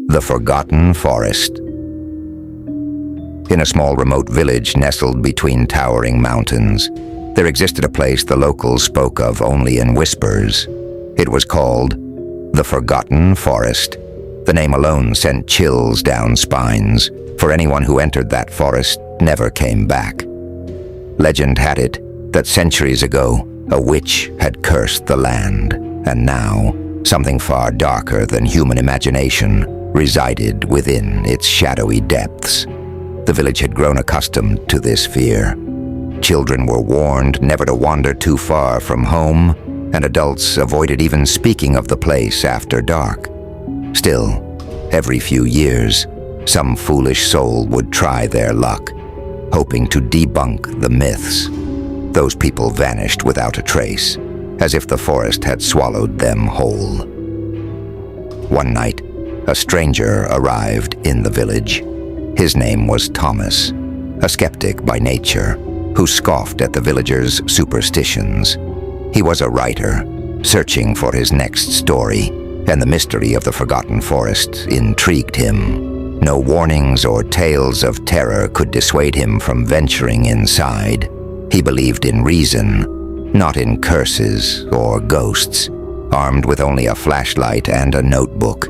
The Forgotten Forest. In a small remote village nestled between towering mountains, there existed a place the locals spoke of only in whispers. It was called the Forgotten Forest. The name alone sent chills down spines, for anyone who entered that forest never came back. Legend had it that centuries ago, a witch had cursed the land, and now, something far darker than human imagination resided within its shadowy depths. The village had grown accustomed to this fear. Children were warned never to wander too far from home, and adults avoided even speaking of the place after dark. Still, every few years, some foolish soul would try their luck, hoping to debunk the myths. Those people vanished without a trace, as if the forest had swallowed them whole. One night, a stranger arrived in the village. His name was Thomas, a skeptic by nature, who scoffed at the villagers' superstitions. He was a writer, searching for his next story, and the mystery of the Forgotten Forest intrigued him. No warnings or tales of terror could dissuade him from venturing inside. He believed in reason, not in curses or ghosts. Armed with only a flashlight and a notebook,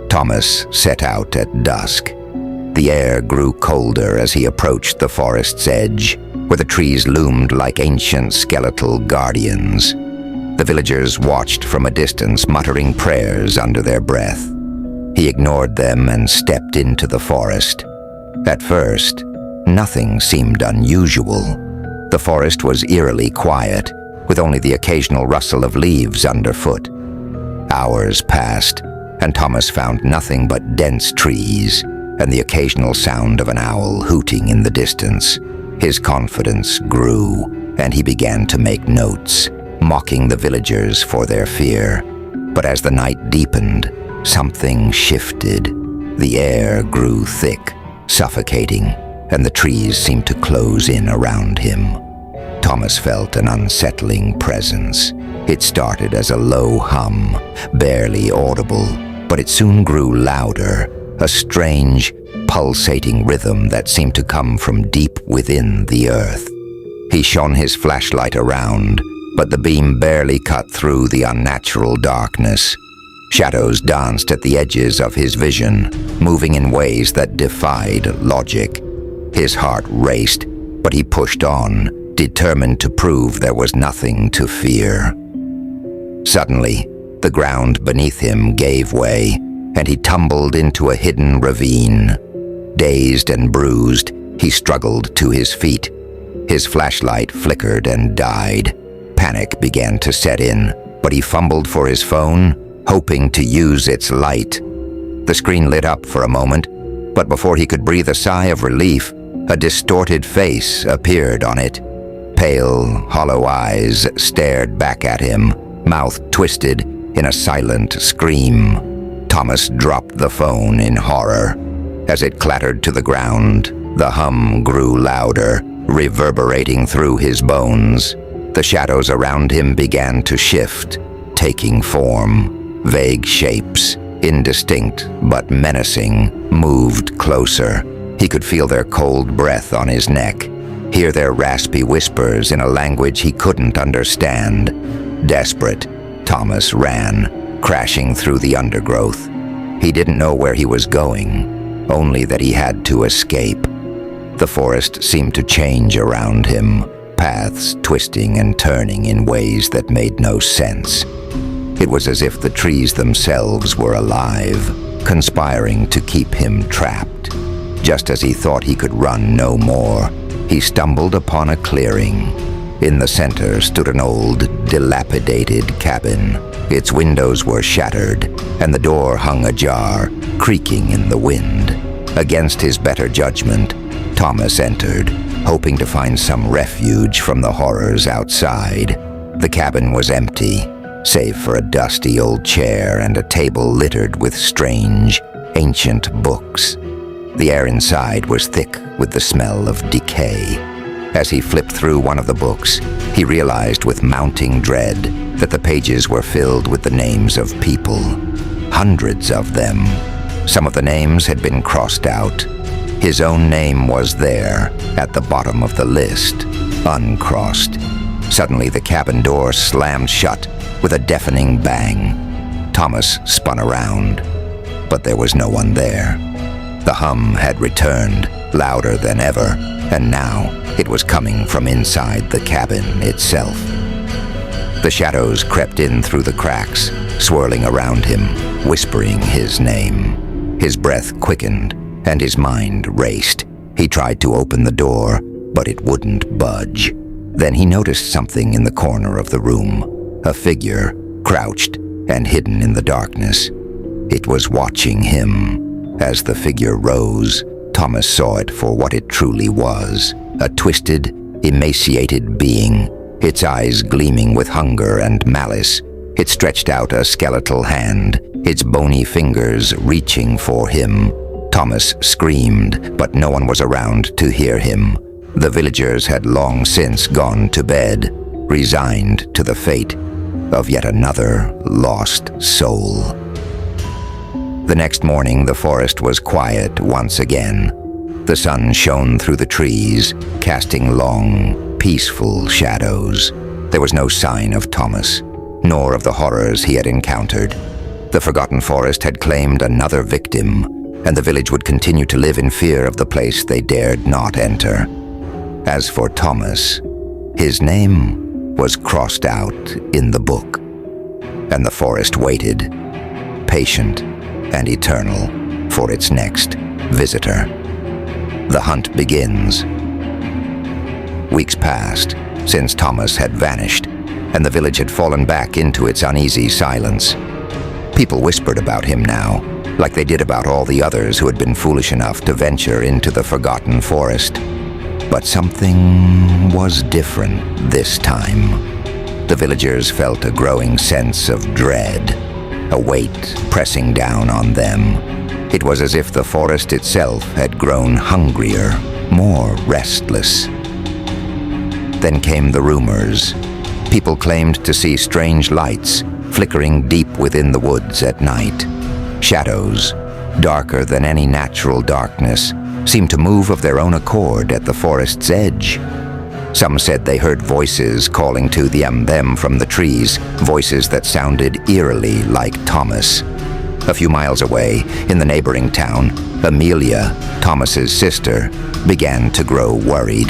Thomas set out at dusk. The air grew colder as he approached the forest's edge, where the trees loomed like ancient skeletal guardians. The villagers watched from a distance, muttering prayers under their breath. He ignored them and stepped into the forest. At first, nothing seemed unusual. The forest was eerily quiet, with only the occasional rustle of leaves underfoot. Hours passed, and Thomas found nothing but dense trees and the occasional sound of an owl hooting in the distance. His confidence grew, and he began to make notes, mocking the villagers for their fear. But as the night deepened, something shifted. The air grew thick, suffocating, and the trees seemed to close in around him. Thomas felt an unsettling presence. It started as a low hum, barely audible, but it soon grew louder, a strange, pulsating rhythm that seemed to come from deep within the earth. He shone his flashlight around, but the beam barely cut through the unnatural darkness. Shadows danced at the edges of his vision, moving in ways that defied logic. His heart raced, but he pushed on, determined to prove there was nothing to fear. Suddenly, the ground beneath him gave way, and he tumbled into a hidden ravine. Dazed and bruised, he struggled to his feet. His flashlight flickered and died. Panic began to set in, but he fumbled for his phone, hoping to use its light. The screen lit up for a moment, but before he could breathe a sigh of relief, a distorted face appeared on it. Pale, hollow eyes stared back at him, mouth twisted in a silent scream. Thomas dropped the phone in horror. As it clattered to the ground, the hum grew louder, reverberating through his bones. The shadows around him began to shift, taking form. Vague shapes, indistinct but menacing, moved closer. He could feel their cold breath on his neck, hear their raspy whispers in a language he couldn't understand. Desperate, Thomas ran, crashing through the undergrowth. He didn't know where he was going, only that he had to escape. The forest seemed to change around him, paths twisting and turning in ways that made no sense. It was as if the trees themselves were alive, conspiring to keep him trapped. Just as he thought he could run no more, he stumbled upon a clearing. In the center stood an old, dilapidated cabin. Its windows were shattered, and the door hung ajar, creaking in the wind. Against his better judgment, Thomas entered, hoping to find some refuge from the horrors outside. The cabin was empty, save for a dusty old chair and a table littered with strange, ancient books. The air inside was thick with the smell of decay. As he flipped through one of the books, he realized with mounting dread that the pages were filled with the names of people. Hundreds of them. Some of the names had been crossed out. His own name was there, at the bottom of the list, uncrossed. Suddenly the cabin door slammed shut with a deafening bang. Thomas spun around, but there was no one there. The hum had returned, louder than ever, and now it was coming from inside the cabin itself. The shadows crept in through the cracks, swirling around him, whispering his name. His breath quickened, and his mind raced. He tried to open the door, but it wouldn't budge. Then he noticed something in the corner of the room, a figure, crouched and hidden in the darkness. It was watching him. As the figure rose, Thomas saw it for what it truly was, a twisted, emaciated being, its eyes gleaming with hunger and malice. It stretched out a skeletal hand, its bony fingers reaching for him. Thomas screamed, but no one was around to hear him. The villagers had long since gone to bed, resigned to the fate of yet another lost soul. The next morning, the forest was quiet once again. The sun shone through the trees, casting long, peaceful shadows. There was no sign of Thomas, nor of the horrors he had encountered. The forgotten forest had claimed another victim, and the village would continue to live in fear of the place they dared not enter. As for Thomas, his name was crossed out in the book, and the forest waited, patient and eternal, for its next visitor. The hunt begins. Weeks passed since Thomas had vanished, and the village had fallen back into its uneasy silence. People whispered about him now, like they did about all the others who had been foolish enough to venture into the forgotten forest. But something was different this time. The villagers felt a growing sense of dread, a weight pressing down on them. It was as if the forest itself had grown hungrier, more restless. Then came the rumors. People claimed to see strange lights flickering deep within the woods at night. Shadows, darker than any natural darkness, seemed to move of their own accord at the forest's edge. Some said they heard voices calling to them from the trees, voices that sounded eerily like Thomas. A few miles away, in the neighboring town, Amelia, Thomas's sister, began to grow worried.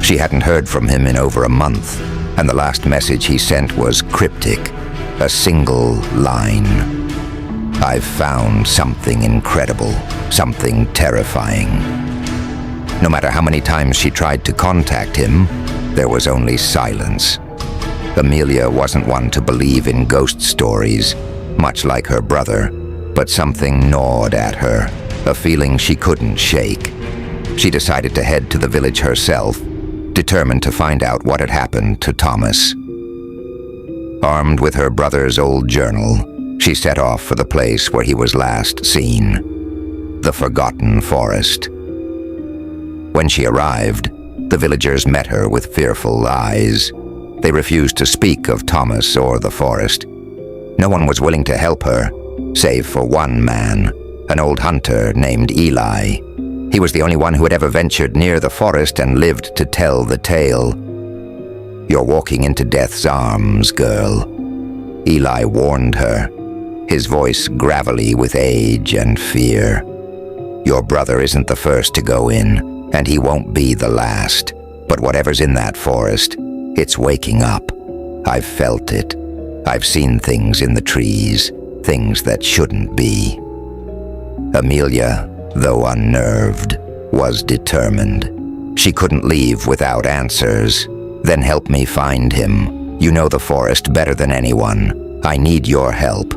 She hadn't heard from him in over a month, and the last message he sent was cryptic, a single line. "I've found something incredible, something terrifying." No matter how many times she tried to contact him, there was only silence. Amelia wasn't one to believe in ghost stories, much like her brother, but something gnawed at her, a feeling she couldn't shake. She decided to head to the village herself, determined to find out what had happened to Thomas. Armed with her brother's old journal, she set off for the place where he was last seen, the forgotten forest. When she arrived, the villagers met her with fearful eyes. They refused to speak of Thomas or the forest. No one was willing to help her, save for one man, an old hunter named Eli. He was the only one who had ever ventured near the forest and lived to tell the tale. "You're walking into death's arms, girl," Eli warned her, his voice gravelly with age and fear. "Your brother isn't the first to go in, and he won't be the last. But whatever's in that forest, it's waking up. I've felt it. I've seen things in the trees, things that shouldn't be." Amelia, though unnerved, was determined. She couldn't leave without answers. "Then help me find him. You know the forest better than anyone. I need your help."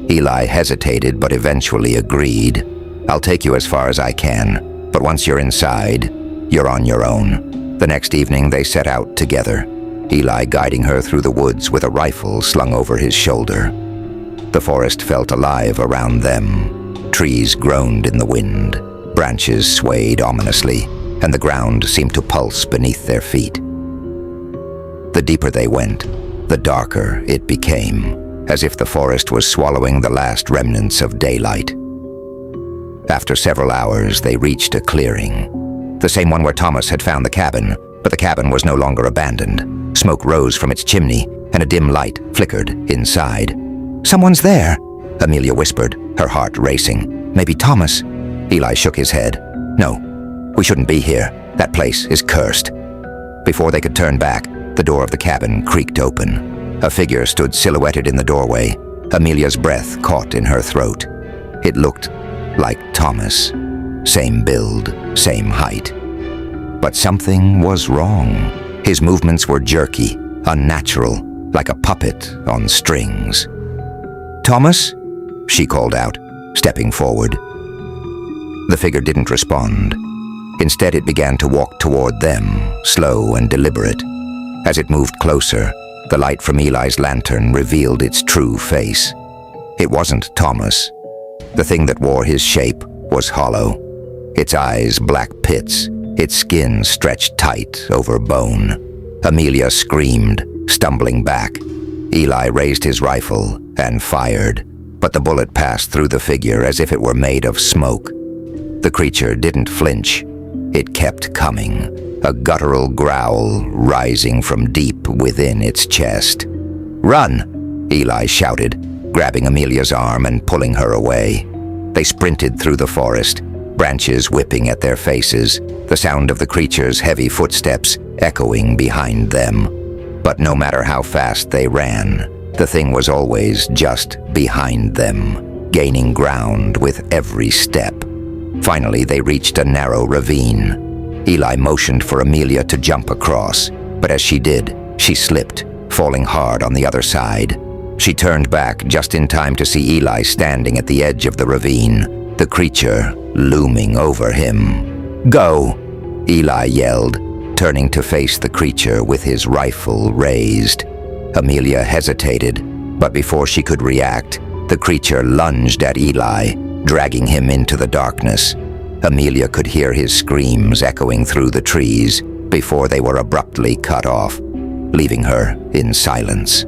Eli hesitated but eventually agreed. "I'll take you as far as I can, but once you're inside, you're on your own." The next evening they set out together, Eli guiding her through the woods with a rifle slung over his shoulder. The forest felt alive around them. Trees groaned in the wind, branches swayed ominously, and the ground seemed to pulse beneath their feet. The deeper they went, the darker it became, as if the forest was swallowing the last remnants of daylight. After several hours, they reached a clearing, the same one where Thomas had found the cabin, but the cabin was no longer abandoned. Smoke rose from its chimney, and a dim light flickered inside. "Someone's there," Amelia whispered, her heart racing. "Maybe Thomas." Eli shook his head. "No, we shouldn't be here. That place is cursed." Before they could turn back, the door of the cabin creaked open. A figure stood silhouetted in the doorway. Amelia's breath caught in her throat. It looked like Thomas. Same build, same height. But something was wrong. His movements were jerky, unnatural, like a puppet on strings. "Thomas?" she called out, stepping forward. The figure didn't respond. Instead, it began to walk toward them, slow and deliberate. As it moved closer, the light from Eli's lantern revealed its true face. It wasn't Thomas. The thing that wore his shape was hollow. Its eyes black pits, its skin stretched tight over bone. Amelia screamed, stumbling back. Eli raised his rifle and fired, but the bullet passed through the figure as if it were made of smoke. The creature didn't flinch. It kept coming, a guttural growl rising from deep within its chest. "Run!" Eli shouted, grabbing Amelia's arm and pulling her away. They sprinted through the forest, branches whipping at their faces, the sound of the creature's heavy footsteps echoing behind them. But no matter how fast they ran, the thing was always just behind them, gaining ground with every step. Finally, they reached a narrow ravine. Eli motioned for Amelia to jump across, but as she did, she slipped, falling hard on the other side. She turned back just in time to see Eli standing at the edge of the ravine, the creature looming over him. "Go!" Eli yelled, turning to face the creature with his rifle raised. Amelia hesitated, but before she could react, the creature lunged at Eli, dragging him into the darkness. Amelia could hear his screams echoing through the trees before they were abruptly cut off, leaving her in silence.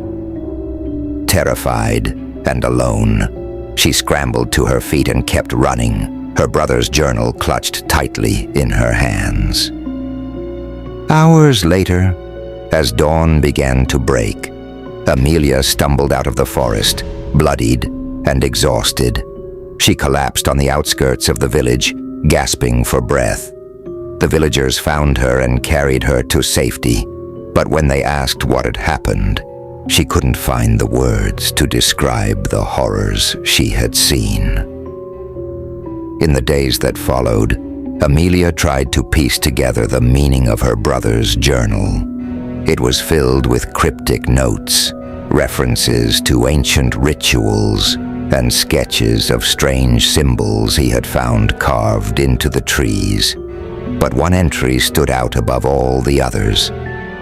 Terrified and alone, she scrambled to her feet and kept running, her brother's journal clutched tightly in her hands. Hours later, as dawn began to break, Amelia stumbled out of the forest, bloodied and exhausted. She collapsed on the outskirts of the village, gasping for breath. The villagers found her and carried her to safety, but when they asked what had happened, she couldn't find the words to describe the horrors she had seen. In the days that followed, Amelia tried to piece together the meaning of her brother's journal. It was filled with cryptic notes, references to ancient rituals, and sketches of strange symbols he had found carved into the trees. But one entry stood out above all the others,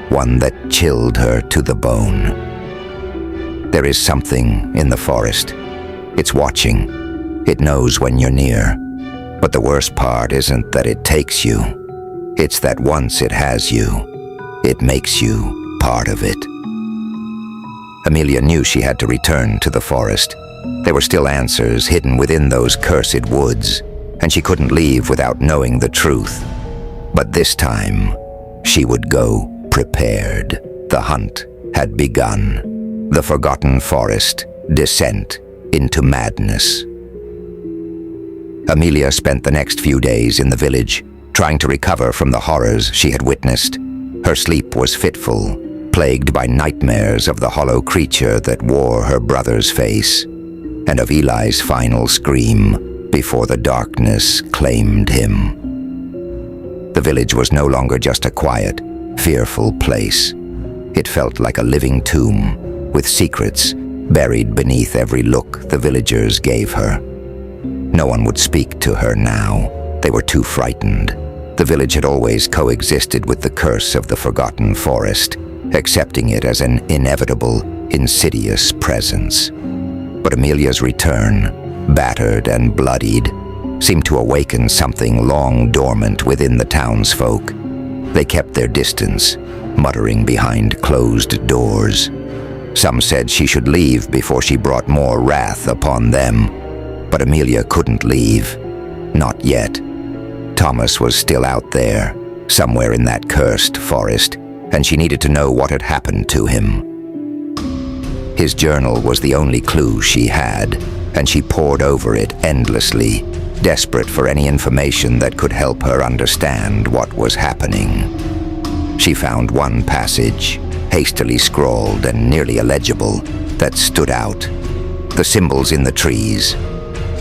one that chilled her to the bone. "There is something in the forest. It's watching. It knows when you're near. But the worst part isn't that it takes you. It's that once it has you, it makes you part of it." Amelia knew she had to return to the forest. There were still answers hidden within those cursed woods, and she couldn't leave without knowing the truth. But this time, she would go prepared. The hunt had begun. The Forgotten Forest, descent into madness. Amelia spent the next few days in the village, trying to recover from the horrors she had witnessed. Her sleep was fitful, plagued by nightmares of the hollow creature that wore her brother's face, and of Eli's final scream before the darkness claimed him. The village was no longer just a quiet, fearful place. It felt like a living tomb, with secrets buried beneath every look the villagers gave her. No one would speak to her now. They were too frightened. The village had always coexisted with the curse of the Forgotten Forest, accepting it as an inevitable, insidious presence. But Amelia's return, battered and bloodied, seemed to awaken something long dormant within the townsfolk. They kept their distance, muttering behind closed doors. Some said she should leave before she brought more wrath upon them. But Amelia couldn't leave. Not yet. Thomas was still out there, somewhere in that cursed forest, and she needed to know what had happened to him. His journal was the only clue she had, and she pored over it endlessly, desperate for any information that could help her understand what was happening. She found one passage, hastily scrawled and nearly illegible, that stood out. The symbols in the trees.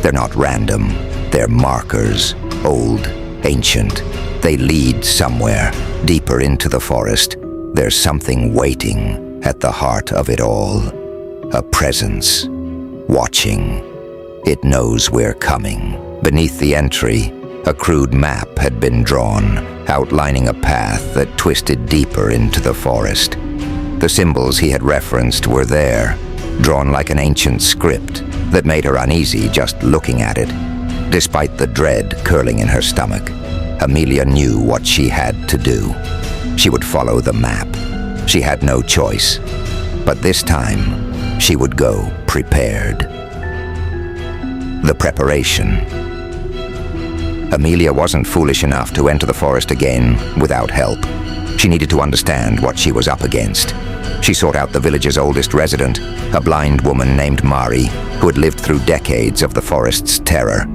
They're not random. They're markers, old, ancient. They lead somewhere, deeper into the forest. There's something waiting at the heart of it all. A presence, watching. It knows we're coming. Beneath the entry, a crude map had been drawn, outlining a path that twisted deeper into the forest. The symbols he had referenced were there, drawn like an ancient script that made her uneasy just looking at it. Despite the dread curling in her stomach, Amelia knew what she had to do. She would follow the map. She had no choice. But this time, she would go prepared. The preparation. Amelia wasn't foolish enough to enter the forest again without help. She needed to understand what she was up against. She sought out the village's oldest resident, a blind woman named Mari, who had lived through decades of the forest's terror.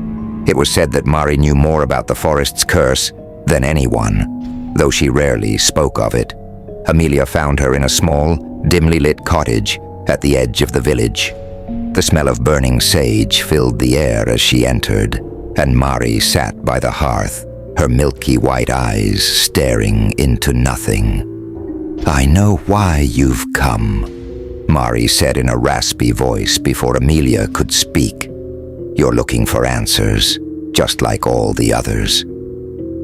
It was said that Mari knew more about the forest's curse than anyone, though she rarely spoke of it. Amelia found her in a small, dimly lit cottage at the edge of the village. The smell of burning sage filled the air as she entered, and Mari sat by the hearth, her milky white eyes staring into nothing. "I know why you've come," Mari said in a raspy voice before Amelia could speak. "You're looking for answers, just like all the others."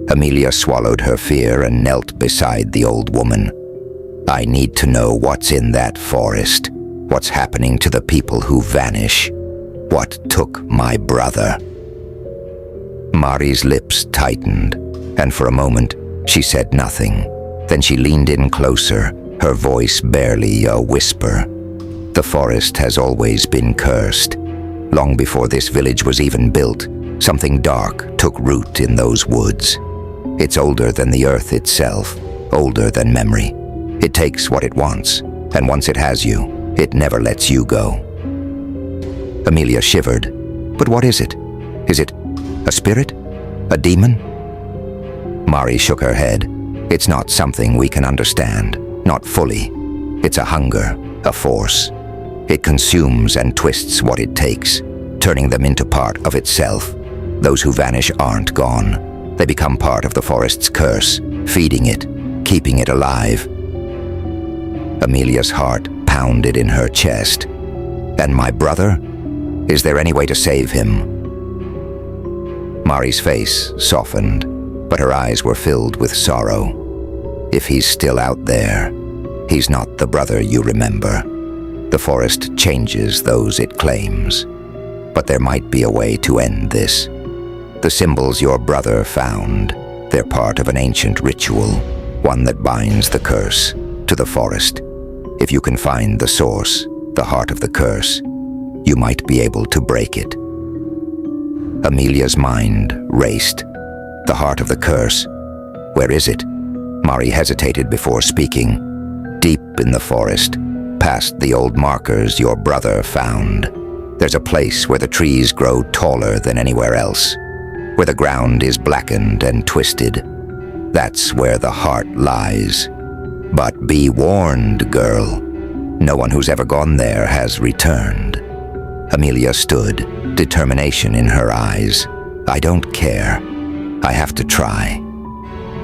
Amelia swallowed her fear and knelt beside the old woman. "I need to know what's in that forest, what's happening to the people who vanish, what took my brother." Mari's lips tightened, and for a moment she said nothing. Then she leaned in closer, her voice barely a whisper. "The forest has always been cursed. Long before this village was even built, something dark took root in those woods. It's older than the earth itself, older than memory. It takes what it wants, and once it has you, it never lets you go." Amelia shivered. "But what is it? Is it a spirit? A demon?" Mari shook her head. "It's not something we can understand, not fully. It's a hunger, a force. It consumes and twists what it takes, turning them into part of itself. Those who vanish aren't gone. They become part of the forest's curse, feeding it, keeping it alive." Amelia's heart pounded in her chest. "And my brother? Is there any way to save him?" Mari's face softened, but her eyes were filled with sorrow. "If he's still out there, he's not the brother you remember. The forest changes those it claims. But there might be a way to end this. The symbols your brother found, they're part of an ancient ritual, one that binds the curse to the forest. If you can find the source, the heart of the curse, you might be able to break it." Amelia's mind raced. The heart of the curse. Where is it? Mari hesitated before speaking. "Deep in the forest, past the old markers your brother found. There's a place where the trees grow taller than anywhere else, where the ground is blackened and twisted. That's where the heart lies. But be warned, girl. No one who's ever gone there has returned." Amelia stood, determination in her eyes. "I don't care. I have to try."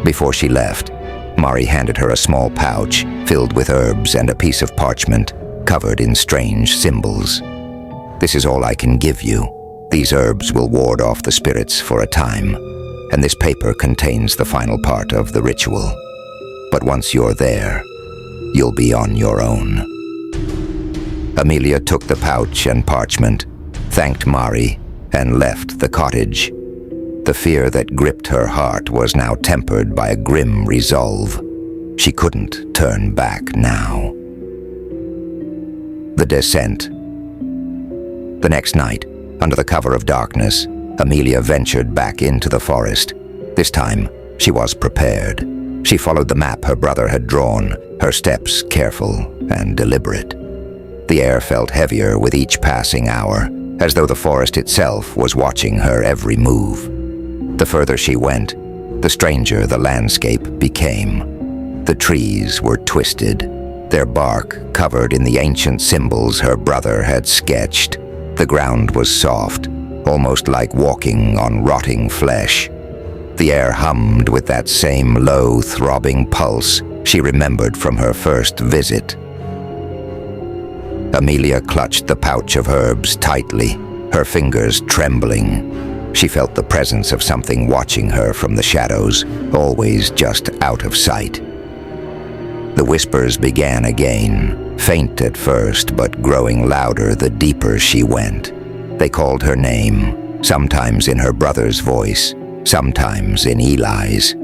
Before she left, Mari handed her a small pouch filled with herbs and a piece of parchment covered in strange symbols. "This is all I can give you. These herbs will ward off the spirits for a time, and this paper contains the final part of the ritual. But once you're there, you'll be on your own." Amelia took the pouch and parchment, thanked Mari, and left the cottage. The fear that gripped her heart was now tempered by a grim resolve. She couldn't turn back now. The descent. The next night, under the cover of darkness, Amelia ventured back into the forest. This time, she was prepared. She followed the map her brother had drawn, her steps careful and deliberate. The air felt heavier with each passing hour, as though the forest itself was watching her every move. The further she went, the stranger the landscape became. The trees were twisted, their bark covered in the ancient symbols her brother had sketched. The ground was soft, almost like walking on rotting flesh. The air hummed with that same low, throbbing pulse she remembered from her first visit. Amelia clutched the pouch of herbs tightly, her fingers trembling. She felt the presence of something watching her from the shadows, always just out of sight. The whispers began again, faint at first, but growing louder the deeper she went. They called her name, sometimes in her brother's voice, sometimes in Eli's.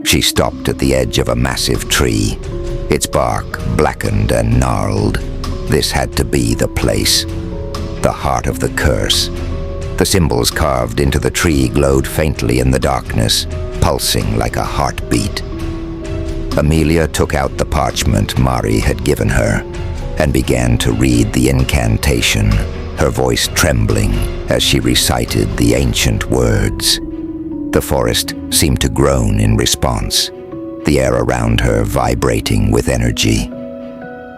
She stopped at the edge of a massive tree, its bark blackened and gnarled. This had to be the place, the heart of the curse. The symbols carved into the tree glowed faintly in the darkness, pulsing like a heartbeat. Amelia took out the parchment Mari had given her and began to read the incantation, her voice trembling as she recited the ancient words. The forest seemed to groan in response, the air around her vibrating with energy.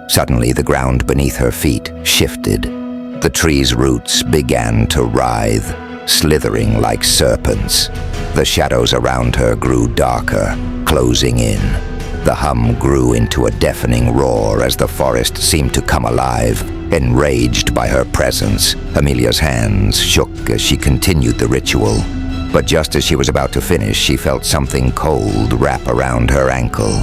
Suddenly, the ground beneath her feet shifted. The tree's roots began to writhe, slithering like serpents. The shadows around her grew darker, closing in. The hum grew into a deafening roar as the forest seemed to come alive, enraged by her presence. Amelia's hands shook as she continued the ritual. But just as she was about to finish, she felt something cold wrap around her ankle.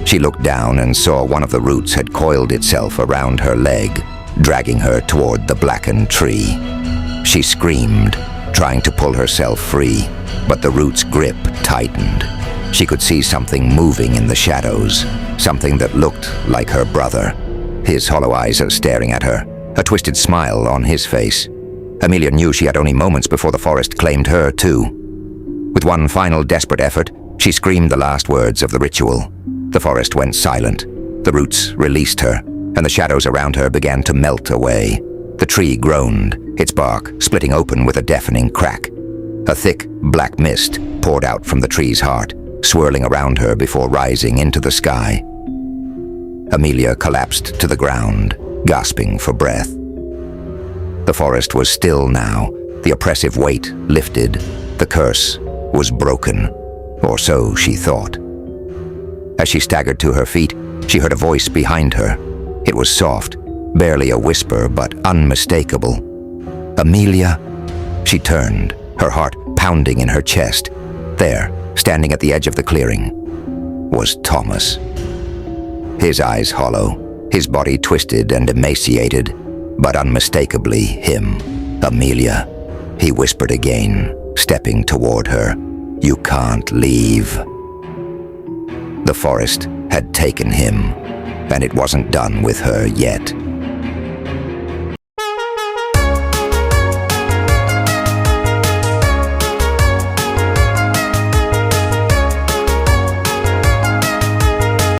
She looked down and saw one of the roots had coiled itself around her leg, dragging her toward the blackened tree. She screamed, trying to pull herself free, but the root's grip tightened. She could see something moving in the shadows, something that looked like her brother. His hollow eyes are staring at her, a twisted smile on his face. Amelia knew she had only moments before the forest claimed her, too. With one final desperate effort, she screamed the last words of the ritual. The forest went silent. The roots released her, and the shadows around her began to melt away. The tree groaned, its bark splitting open with a deafening crack. A thick, black mist poured out from the tree's heart, swirling around her before rising into the sky. Amelia collapsed to the ground, gasping for breath. The forest was still now, the oppressive weight lifted. The curse was broken, or so she thought. As she staggered to her feet, she heard a voice behind her. It was soft, barely a whisper, but unmistakable. Amelia? She turned, her heart pounding in her chest. There, standing at the edge of the clearing, was Thomas. His eyes hollow, his body twisted and emaciated, but unmistakably him, Amelia. He whispered again, stepping toward her. "You can't leave." The forest had taken him, and it wasn't done with her yet.